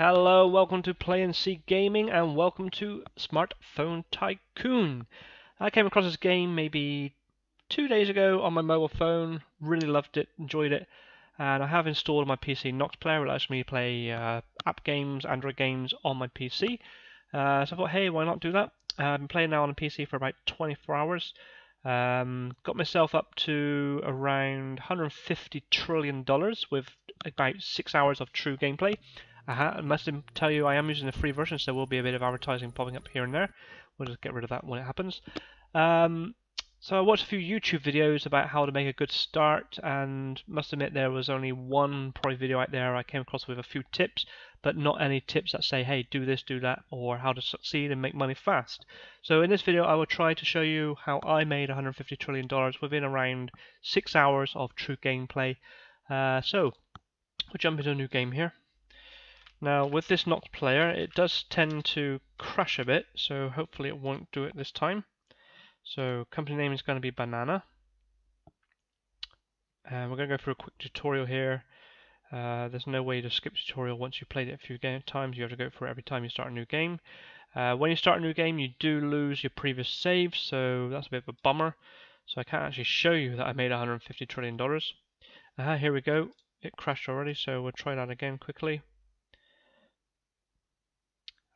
Hello, welcome to Play.n.Se.Gaming and welcome to Smartphone Tycoon. I came across this game maybe 2 days ago on my mobile phone, really loved it, enjoyed it, and I have installed on my PC Nox Player, which allows me to play app games, Android games on my PC. So I thought, hey, why not do that? I've been playing now on a PC for about 24 hours. Got myself up to around $150 trillion with about 6 hours of true gameplay. I must tell you I am using the free version, so there will be a bit of advertising popping up here and there. We'll just get rid of that when it happens. So I watched a few YouTube videos about how to make a good start, and must admit there was only one probably video out there I came across with a few tips, but not any tips that say, hey, do this, do that, or how to succeed and make money fast. So in this video I will try to show you how I made $150 trillion within around 6 hours of true gameplay. So we'll jump into a new game here. Now with this Nox player it does tend to crash a bit, so hopefully it won't do it this time. So company name is going to be Banana, and we're going to go through a quick tutorial here. There's no way to skip tutorial once you've played it a few times. You have to go through it every time you start a new game. When you start a new game you do lose your previous saves, so that's a bit of a bummer. So I can't actually show you that I made $150 trillion. Here we go, it crashed already, so we'll try that again quickly.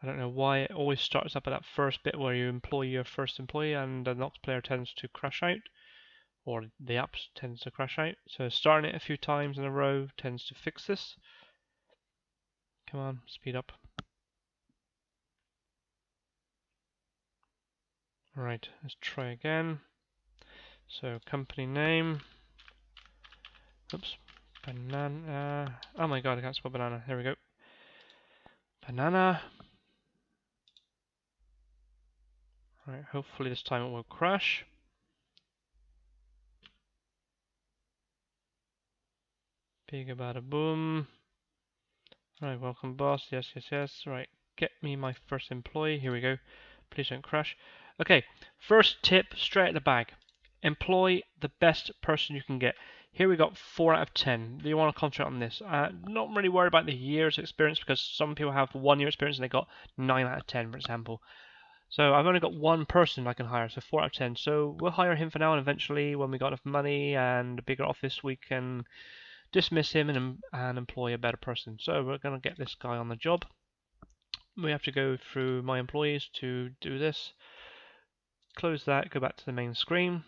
I don't know why it always starts up at that first bit where you employ your first employee and the Nox player tends to crash out, or the app tends to crash out. So starting it a few times in a row tends to fix this. Come on, speed up. Alright, let's try again. So company name. Oops, Banana. Oh my god, I can't spell banana. There we go. Banana. Right, hopefully this time it will crash. Big bada boom. Right, welcome boss. Yes, yes, yes. Right, get me my first employee. Here we go. Please don't crash. Okay, first tip straight at the bag. Employ the best person you can get. Here we got 4 out of 10. Do you want to concentrate on this? Not really worried about the years experience because some people have 1 year experience and they got 9 out of 10, for example. So I've only got one person I can hire, so 4 out of 10. So we'll hire him for now, and eventually when we got enough money and a bigger office we can dismiss him and employ a better person. So we're going to get this guy on the job. We have to go through my employees to do this. Close that, go back to the main screen.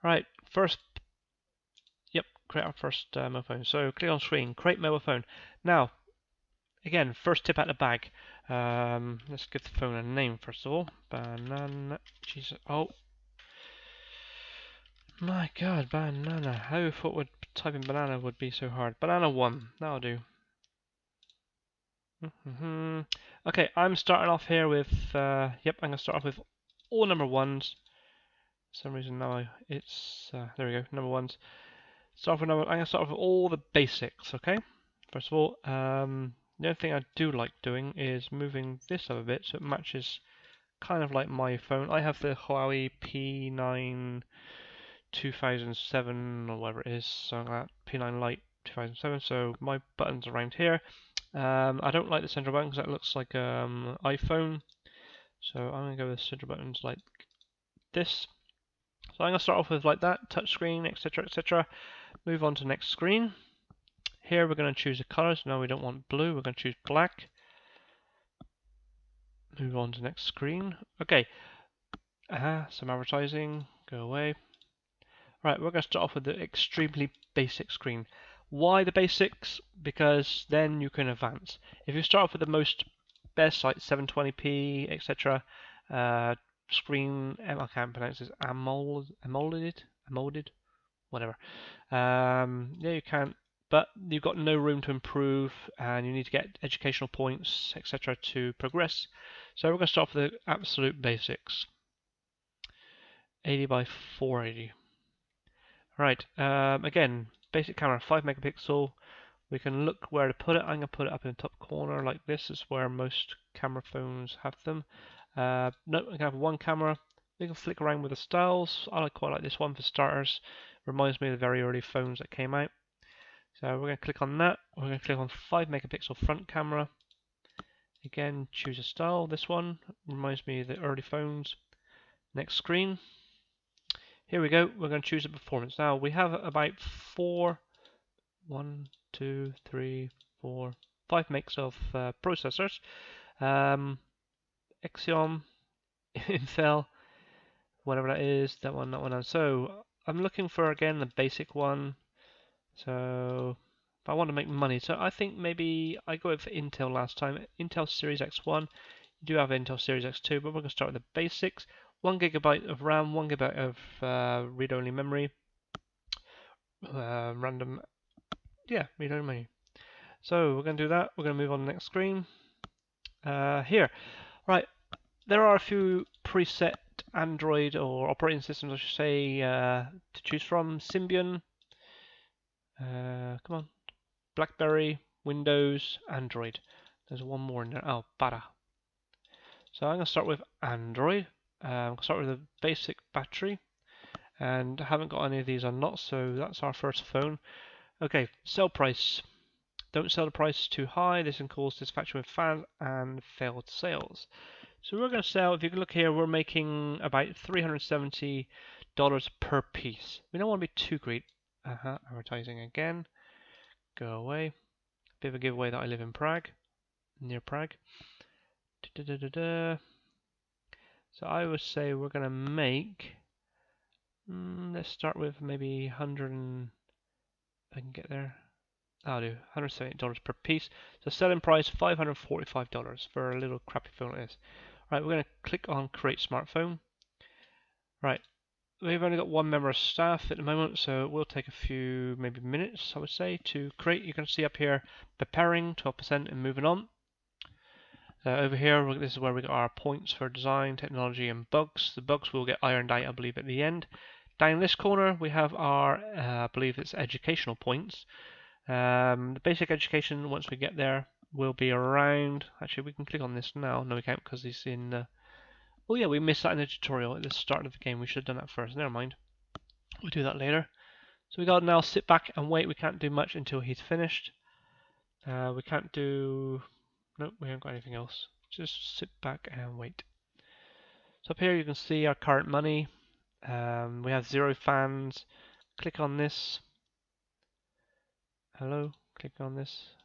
Right, first, yep, create our first mobile phone. So click on screen, create mobile phone. Now, again, first tip out the bag. Let's give the phone a name first of all. Banana. Jesus. Oh my god, banana. How thought typing banana would be so hard. Banana 1. That'll do. Okay, I'm starting off here with. Yep, I'm gonna start off with all number 1s. For some reason now it's. There we go, number 1s. I'm gonna start off with all the basics. Okay. First of all, the only thing I do like doing is moving this up a bit so it matches kind of like my phone. I have the Huawei P9 2007 or whatever it is, something like that, P9 Lite 2007, so my button's around here. I don't like the central button because that looks like iPhone, so I'm going to go with central buttons like this. So I'm going to start off with like that, touch screen, etc, etc. Move on to next screen. Here we're going to choose the colors. No, we don't want blue, we're going to choose black. Move on to next screen. Okay, some advertising, go away. Right, we're going to start off with the extremely basic screen. Why the basics? Because then you can advance. If you start off with the most best, like 720p, etc., screen, I can't pronounce this, AMOLED, whatever. Yeah, you can, but you've got no room to improve, and you need to get educational points, etc., to progress. So we're going to start with the absolute basics. 80 by 480. Right, again, basic camera, 5 megapixel. We can look where to put it. I'm going to put it up in the top corner like this. Is where most camera phones have them. No, we can have one camera. We can flick around with the styles. I quite like this one for starters. Reminds me of the very early phones that came out. So we're going to click on that. We're going to click on 5 megapixel front camera. Again, choose a style. This one reminds me of the early phones. Next screen. Here we go. We're going to choose a performance. Now we have about 5 makes of processors. Axiom, Intel, whatever that is, that one, and so I'm looking for again the basic one. So if I want to make money, so I think maybe I go for Intel last time. Intel Series X1. You do have Intel Series X2, but we're going to start with the basics. 1 GB of RAM, 1 GB of read-only memory, random, yeah, read-only memory. So we're going to do that. We're going to move on to the next screen. Here, right. There are a few preset Android or operating systems, I should say, to choose from. Symbian, come on, BlackBerry, Windows, Android. There's one more in there. Oh, Bada. So I'm going to start with Android. I'm going to start with a basic battery, and I haven't got any of these unlocked, so that's our first phone. Okay, sell price. Don't sell the price too high. This can cause dissatisfaction with fans and failed sales. So we're going to sell, if you can look here, we're making about $370 per piece. We don't want to be too great. Advertising again. Go away. Bit of a giveaway that I live in Prague, near Prague. So I would say we're going to make, let's start with maybe 100 and, I can get there. I'll do $170 per piece. So selling price $545 for a little crappy phone like this. Right, we're going to click on create smartphone. Right, we've only got one member of staff at the moment, so it will take a few, maybe minutes, I would say, to create. You can see up here, preparing, 12% and moving on. Over here, this is where we got our points for design, technology, and bugs. The bugs will get ironed out, I believe, at the end. Down this corner, we have our, I believe it's educational points. The basic education, once we get there, will be around, actually we can click on this now, no we can't because it's in, oh yeah, we missed that in the tutorial at the start of the game, we should have done that first, never mind, we'll do that later. So we gotta now sit back and wait, we can't do much until he's finished. We can't do, nope, we haven't got anything else, just sit back and wait. So up here you can see our current money, we have 0 fans, click on this. Hello, click on this.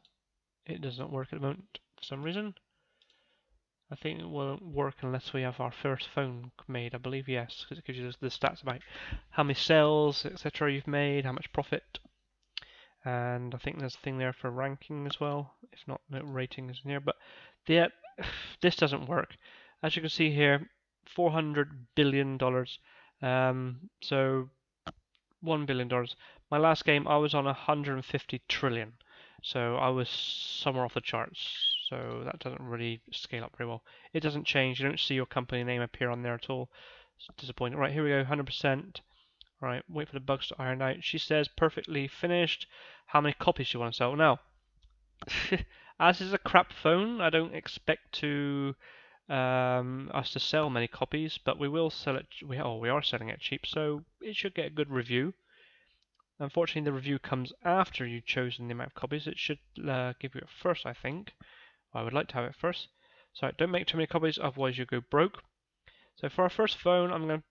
It does not work at the moment for some reason. I think it won't work unless we have our first phone made, I believe, yes, because it gives you the stats about how many sales, etc. you've made, how much profit. And I think there's a thing there for ranking as well. If not, no rating is in here. But yeah, this doesn't work. As you can see here, $400 billion. So $1 billion. My last game, I was on 150 trillion. So I was somewhere off the charts. So that doesn't really scale up very well. It doesn't change. You don't see your company name appear on there at all. It's disappointing. Right, here we go, 100%. Right, wait for the bugs to iron out. She says perfectly finished. How many copies do you want to sell? Now, as is a crap phone, I don't expect to us to sell many copies, but we will sell it. We are selling it cheap, so it should get a good review. Unfortunately, the review comes after you've chosen the amount of copies. It should give you it first, I think. I would like to have it first. So don't make too many copies, otherwise you go broke. So for our first phone, I'm going to...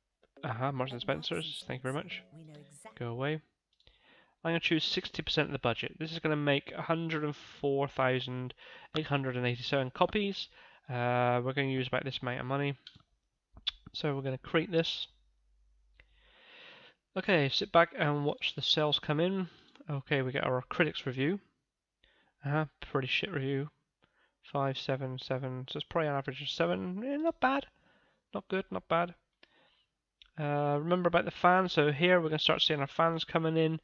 Marks & Spencer's, thank you very much. Go away. I'm going to choose 60% of the budget. This is going to make 104,887 copies. We're going to use about this amount of money. So we're going to create this. Okay, sit back and watch the sales come in. Okay, we get our critics review. Pretty shit review. 5, 7, 7. So it's probably an average of 7. Not bad. Not good, not bad. Remember about the fans. So here we're going to start seeing our fans coming in.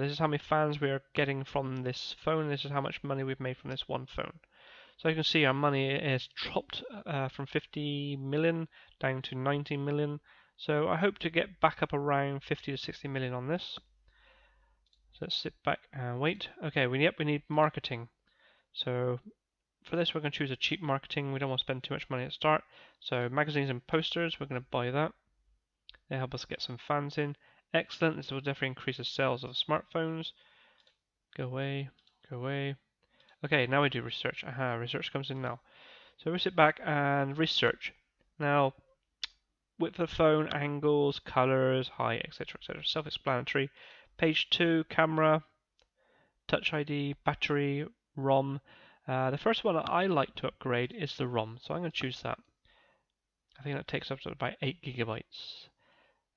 This is how many fans we are getting from this phone. This is how much money we've made from this one phone. So you can see our money has dropped from 50 million down to 90 million. So I hope to get back up around 50 to 60 million on this. So let's sit back and wait. Okay, we need marketing. So for this we're going to choose a cheap marketing. We don't want to spend too much money at the start. So magazines and posters, we're going to buy that. They help us get some fans in. Excellent, this will definitely increase the sales of the smartphones. Go away, go away. Okay, now we do research. Research comes in now. So we sit back and research. Now, width of the phone, angles, colors, height, etc., etc. Self-explanatory. Page 2, camera, Touch ID, battery, ROM. The first one that I like to upgrade is the ROM, so I'm going to choose that. I think that takes up to about 8 gigabytes.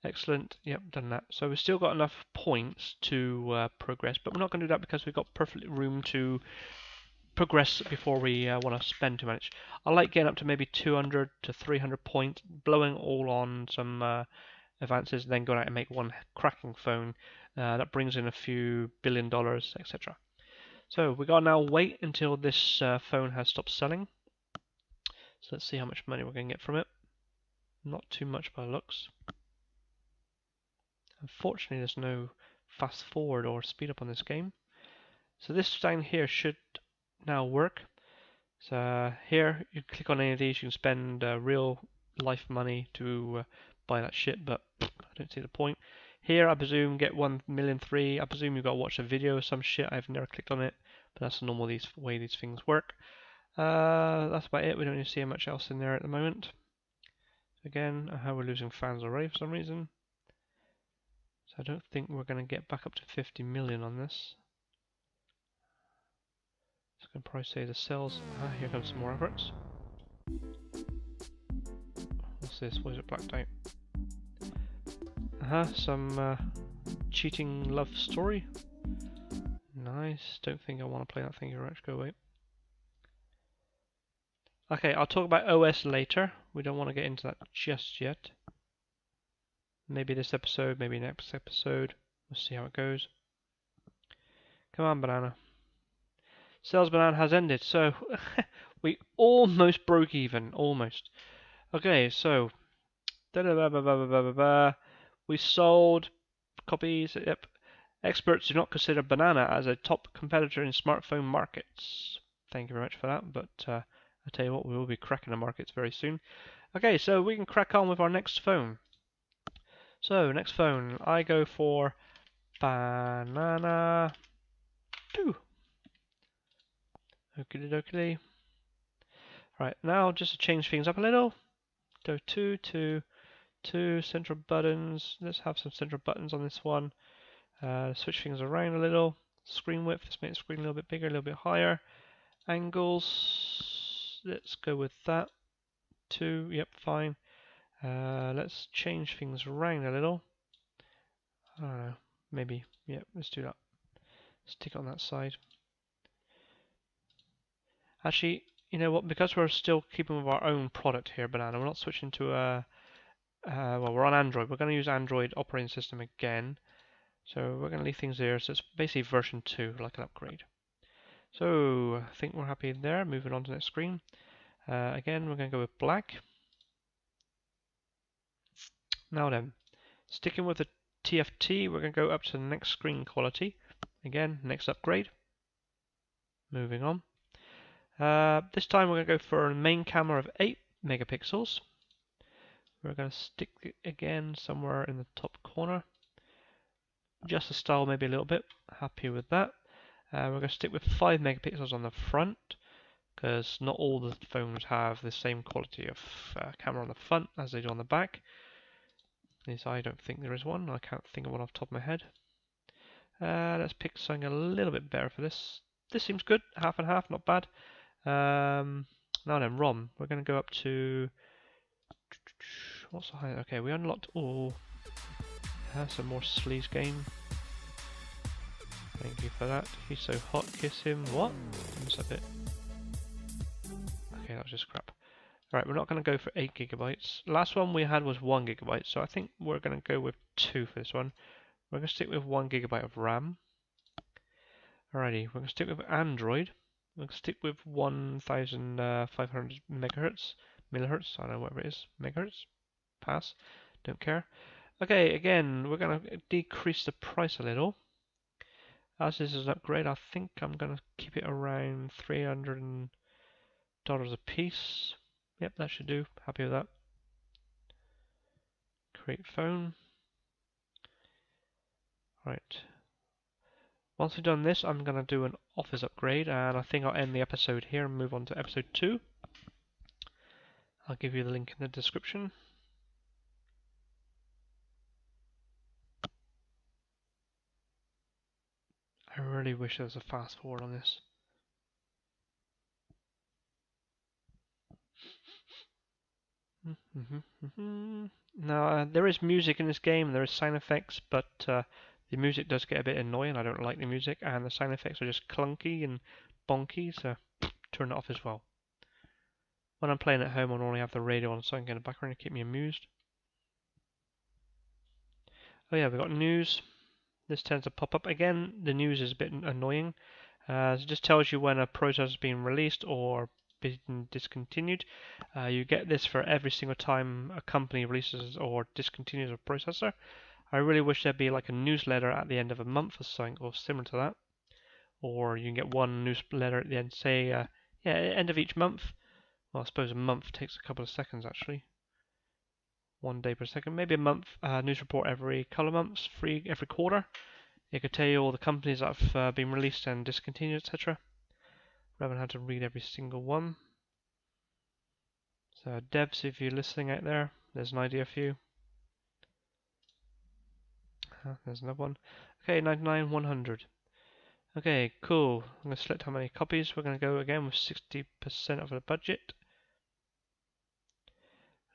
Excellent. Yep, done that. So we've still got enough points to progress, but we're not going to do that because we've got perfect room to progress before we want to spend too much. I like getting up to maybe 200 to 300 points, blowing all on some advances, and then going out and make one cracking phone that brings in a few $1 billion, etc. So we gotta now wait until this phone has stopped selling. So let's see how much money we're going to get from it. Not too much by the looks. Unfortunately, there's no fast forward or speed up on this game. So this down here should now work. So here, you click on any of these, you can spend real life money to buy that shit, but I don't see the point. Here, I presume, get 1,000,003. I presume you've got to watch a video or some shit. I've never clicked on it, but that's the normal way these things work. That's about it. We don't really see much else in there at the moment. Again, we're losing fans already for some reason. So I don't think we're going to get back up to 50 million on this. So I can probably say the sales. Here comes some more efforts. What's this? What is it blacked out? Some cheating love story. Nice. Don't think I want to play that thing. You're right. Go away. Okay, I'll talk about OS later. We don't want to get into that just yet. Maybe this episode, maybe next episode. We'll see how it goes. Come on, banana. Sales banana has ended, so we almost broke even. Almost. Okay, so we sold copies. Yep. Experts do not consider banana as a top competitor in smartphone markets. Thank you very much for that, but I tell you what, we will be cracking the markets very soon. Okay, so we can crack on with our next phone. So, next phone, I go for Banana 2. Okie dokie. Right, now just to change things up a little, go 2, 2, 2, central buttons. Let's have some central buttons on this one. Switch things around a little. Screen width, let's make the screen a little bit bigger, a little bit higher. Angles, let's go with that. 2, yep, fine. Let's change things around a little. I don't know, maybe, yep, let's do that. Stick it on that side. Actually, you know what, because we're still keeping with our own product here, Banana, we're not switching to well, we're on Android. We're going to use Android operating system again. So we're going to leave things there. So it's basically version 2, like an upgrade. So I think we're happy there. Moving on to the next screen. Again, we're going to go with black. Now then, sticking with the TFT, we're going to go up to the next screen quality. Again, next upgrade. Moving on. This time we're going to go for a main camera of 8 megapixels. We're going to stick it again somewhere in the top corner. Just the style maybe a little bit. Happy with that. We're going to stick with 5 megapixels on the front, because not all the phones have the same quality of camera on the front as they do on the back. At least I don't think there is one. I can't think of one off the top of my head. Let's pick something a little bit better for this. This seems good. Half and half, not bad. Now then, ROM. We're going to go up to... What's the height? Okay, we unlocked... Oh, some more sleaze game. Thank you for that. He's so hot, kiss him. What? What's that bit? Okay, that was just crap. Alright, we're not going to go for 8 gigabytes. Last one we had was 1 gigabyte, so I think we're going to go with 2 for this one. We're going to stick with 1 gigabyte of RAM. Alrighty, we're going to stick with Android. We're going to stick with 1,500 millihertz, I don't know whatever it is, megahertz, pass, don't care. Okay, again, we're going to decrease the price a little. As this is an upgrade, I think I'm going to keep it around $300 a piece. Yep, that should do, happy with that. Create phone. Right. Once we've done this, I'm going to do an Office upgrade, and I think I'll end the episode here and move on to episode 2. I'll give you the link in the description. I really wish there was a fast forward on this. Now, there is music in this game, there is sound effects, but the music does get a bit annoying. I don't like the music, and the sound effects are just clunky and bonky, so turn it off as well. When I'm playing at home, I'll normally have the radio on something in the background to keep me amused. Oh yeah, we've got news. This tends to pop up again. The news is a bit annoying. It just tells you when a processor has been released or been discontinued. You get this for every single time a company releases or discontinues a processor. I really wish there'd be like a newsletter at the end of a month or something, or similar to that. Or you can get one newsletter at the end, say, end of each month. Well, I suppose a month takes a couple of seconds actually. 1 day per second, maybe a month. News report every couple of months, every quarter. It could tell you all the companies that have been released and discontinued, etc. Rather than have to read every single one. So devs, if you're listening out there, there's an idea for you. There's another one. Okay, 99, 100. Okay, cool. I'm going to select how many copies. We're going to go again with 60% of the budget.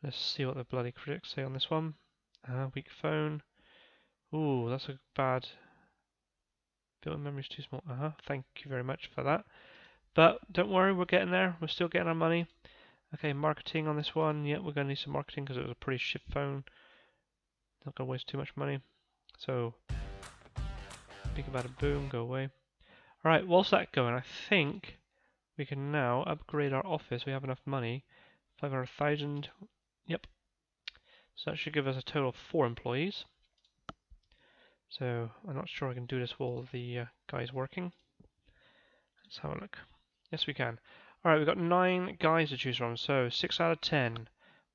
Let's see what the bloody critics say on this one. Weak phone. Ooh, that's a bad. Built-in memory is too small. Thank you very much for that. But don't worry, we're getting there. We're still getting our money. Okay, marketing on this one. Yeah, we're going to need some marketing because it was a pretty shit phone. Not going to waste too much money. So, big about a boom, go away. Alright, whilst that's going, I think we can now upgrade our office. We have enough money. 500,000. Yep. So that should give us a total of 4 employees. So I'm not sure I can do this while the guy's working. Let's have a look. Yes, we can. Alright, we've got 9 guys to choose from. So 6 out of 10,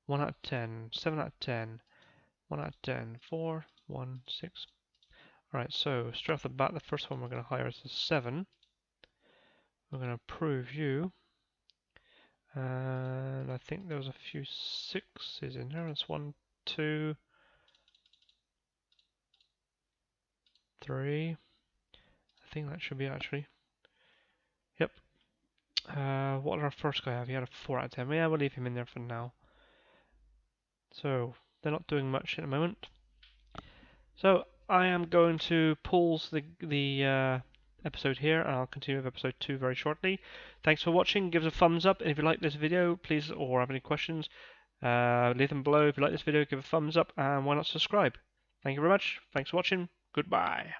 1 out of 10, 7 out of 10, 1 out of 10, 4, 1, 6. Alright, so straight off the bat, the first one we're going to hire is a 7. We're going to approve you. And I think there was a few 6s in there. That's 1, 2, 3. I think that should be actually. Yep. What did our first guy have? He had a 4 out of 10. Yeah, we'll leave him in there for now. So, they're not doing much at the moment. So, I am going to pause the episode here, and I'll continue with episode 2 very shortly. Thanks for watching. Give us a thumbs up, and if you like this video, please, or have any questions, leave them below. If you like this video, give a thumbs up, and why not subscribe? Thank you very much. Thanks for watching. Goodbye.